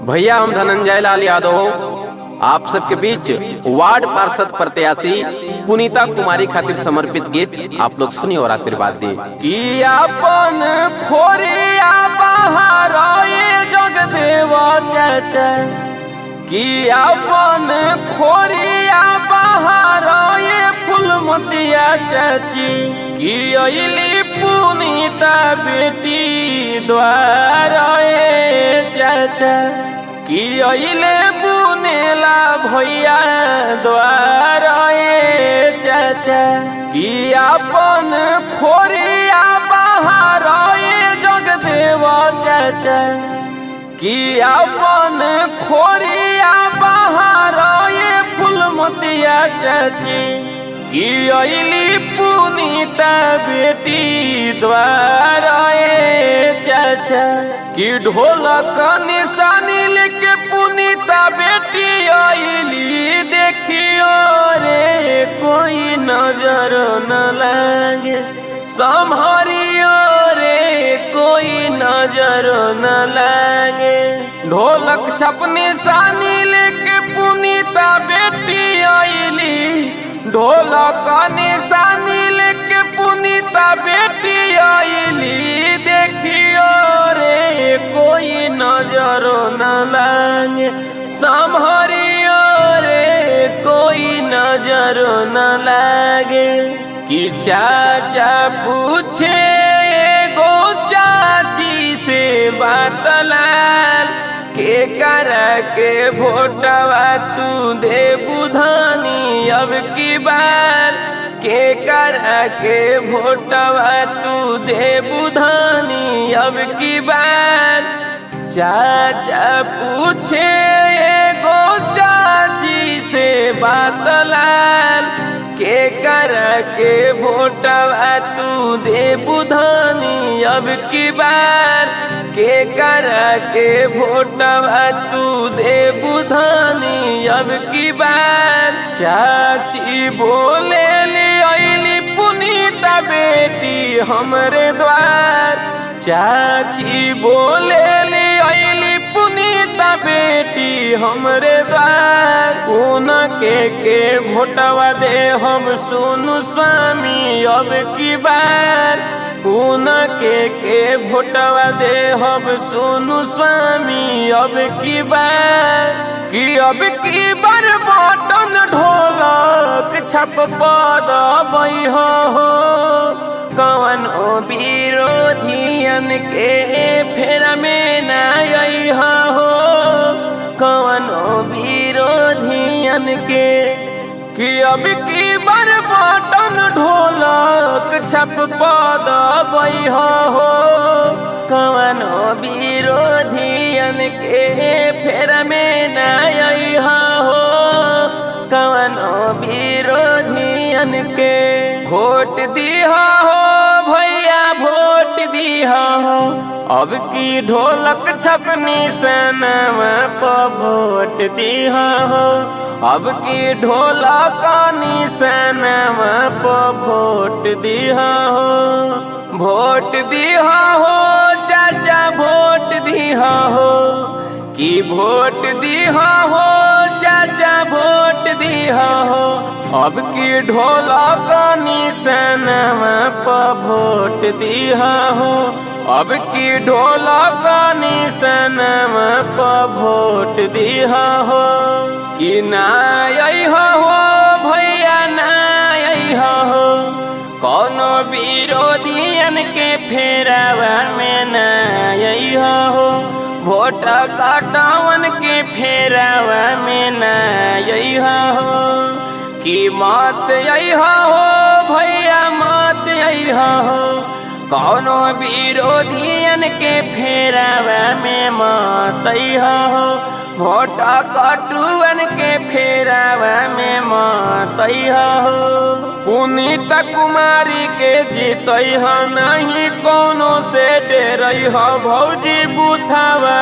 भैया हम धनंजय लाल यादव आप सबके बीच वार्ड पार्षद प्रत्याशी पुनीता कुमारी खातिर समर्पित गीत आप लोग सुनिए और आशीर्वाद दी। कि अपन खोरिया बाहर ये जगदेव चाचा, कि अपन खोरिया बाहर ये फूलमतिया चाची, कि अइली पुनीता बेटी द्वार चाचा, कि अइले बुनेला भैया द्वार चाचा, कि अपन खोरिया बाहर ये जगदेव चाचा, कि अपन खोरिया बाहर ये फूलमतिया चाची, कि अइली पुनीता बेटी द्वार चाचा, कि ढोलक निशानी लेके पुनीता बेटी अइली, देखियो रे कोई नजर न लागे, संभरियो रे कोई नजर न लागे। ढोलक छप निशानी लेके पुनीता बेटी अइली, ढोलक निशानी लेके पुनीता बेटी अइली, देखियो रे कोई नजर न लागे, संभरियो रे कोई नजर न लागे। कि चाचा पूछे एगो चाची से बातलाल, के करा के भोटवा तू दे बुधानी अब की बार, के करा के भोटवा तू दे बुधानी अब की बार। चाचा पूछे एगो चाची से बातलाल, के करा के भोटवा तू दे बुधानी अब की बार, के करा के भोटवा तू दे बुधानी अब की बार। चाची बोले ले अइली पुनीता बेटी हमरे द्वार, चाची बोले ले अइली पुनीता बेटी हमरे द्वार। उनके भोटवा दे हम सोनू स्वामी अब की बार, उनके भोटवा दे हम सोनू स्वामी अब की बार। कि अब की बार बटन ढोलक छप पद हो, कवन ओ विरोधियन के फेरा में न हो, कवन ओ विरोधियन के। कि अब की बार बटन ढोलक छप पद हो, कवन ओ विरोधियन के फेरा में न हो, कवन ओ विरोधियन के। वोट दिहा हो भैया वोट दिहा हो, अब की ढोलक छप निशानवा पर वोट दिहा हो, अब की ढोलक निशानवा पर वोट दिहा हो। वोट दिहा हो चाचा वोट दिहा हो, कि वोट दिहा हो चाचा वोट दिहा हो, अब की ढोलक निशानवा पर वोट दिहा हो, अब की ढोलक निशानवा पर वोट दिहा हो। कि ना अइहा हो भैया ना अइहा हो, कोनो विरोधियन के फेरावा में ना अइहा हो, वोट काटवन के फेरावा में ना अइहा हो। कि मत अइहा हो भैया मत अइहा हो, कोनो विरोधियन के फेरावा में मत अइहा हो, वोट कटुअन के फेरावा में मत अइहा हो। पुनीता कुमारी के जीतइहा नहीं कोनो से डेरइहा भौजी बुथावा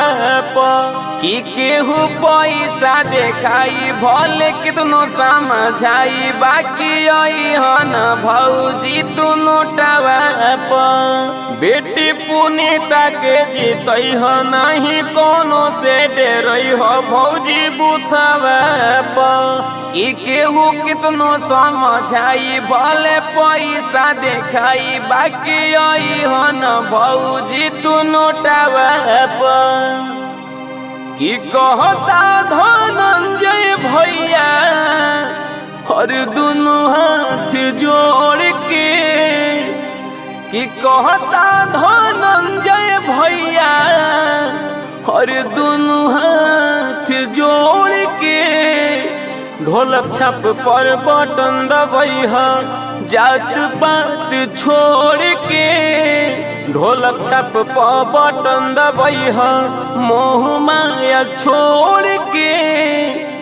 पर, कि केहू पैसा देखाई भले कितनो समझाई, बाकी अइहा न भौजी तू नोटवा पर। बेटी पुनीता के जीतई हो नहीं कोनो से डेरई हो भौजी बुथवे की केहू कितनो समझाई भले पैसा देखाई बाकी आई हो न भौजी तू नोटावे की कहता धनंजय भैया और दोनों हाथ जोड़ के कि कहता धनंजय भैया और दोनों हाथ जोड़ के ढोलक छाप पर बटन दबैहा जात पात छोड़ के ढोलक छाप पर बटन दबैहा मोह माया छोड़ के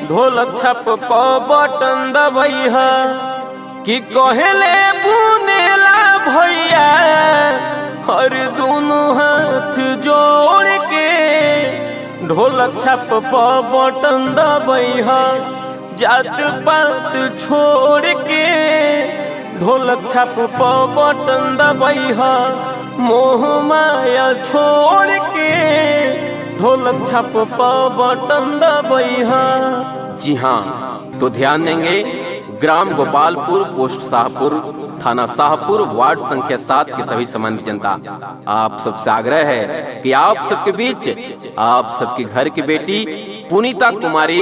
ढोलक छाप पर बटन दबैहा कि कहले बुनेला भैया और दोनों हाथ जोड़ के ढोलक छाप पर बटन दबैहा जात पात छोड़ के ढोलक छाप पर बटन दबैहा मोह माया छोड़ के ढोलक छाप पर बटन दबैहा। जी हाँ, तो ध्यान देंगे ग्राम गोपालपुर, पोस्ट शाहपुर, थाना शाहपुर, वार्ड संख्या 7 के सभी सम्मानित जनता, आप सबसे आग्रह है कि आप सबके बीच आप सबके घर की बेटी पुनीता कुमारी,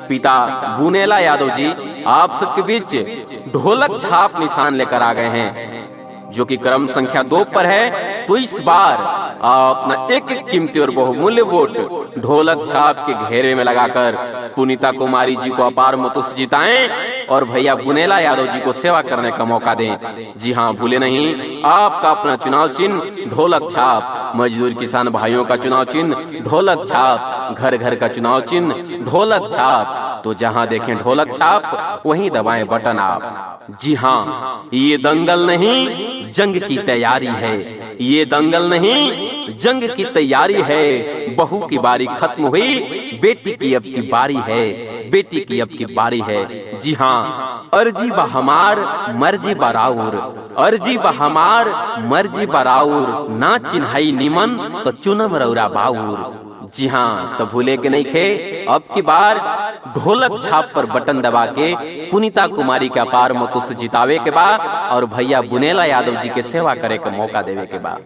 पिता बुनेला यादव जी आप सबके बीच ढोलक छाप निशान लेकर आ गए हैं, जो कि क्रम संख्या 2 पर है। तो इस बार आप अपना एक कीमती और बहुमूल्य वोट ढोलक छाप के घेरे में लगाकर पुनीता कुमारी जी को अपार मतों से जिताएं और भैया बुनेला यादव जी को सेवा करने का मौका दें। जी हाँ, भूले नहीं, आपका अपना चुनाव चिन्ह ढोलक छाप, मजदूर किसान भाइयों का चुनाव चिन्ह ढोलक छाप, घर घर का चुनाव चिन्ह ढोलक छाप। तो जहाँ देखें ढोलक छाप वहीं दबाएं बटन आप। जी हाँ, ये दंगल नहीं जंग की तैयारी है, ये दंगल नहीं जंग की तैयारी है। बहू की बारी खत्म हुई, बेटी की अब की बारी है, बेटी की अब की बारी है। जी हाँ, अर्जी बा हमार मर्जी बराउर, अर्जी बा हमार मर्जी बराउर, ना चिन्हाई निमन तो चुनम रौरा बाउर। जी हाँ, तो भूले के नहीं खे, अब की बार ढोलक छाप पर बटन दबा के पुनीता कुमारी के अपार मतों से जितावे के बाद और भैया बुनेला यादव जी के सेवा करे के मौका देवे के बाद।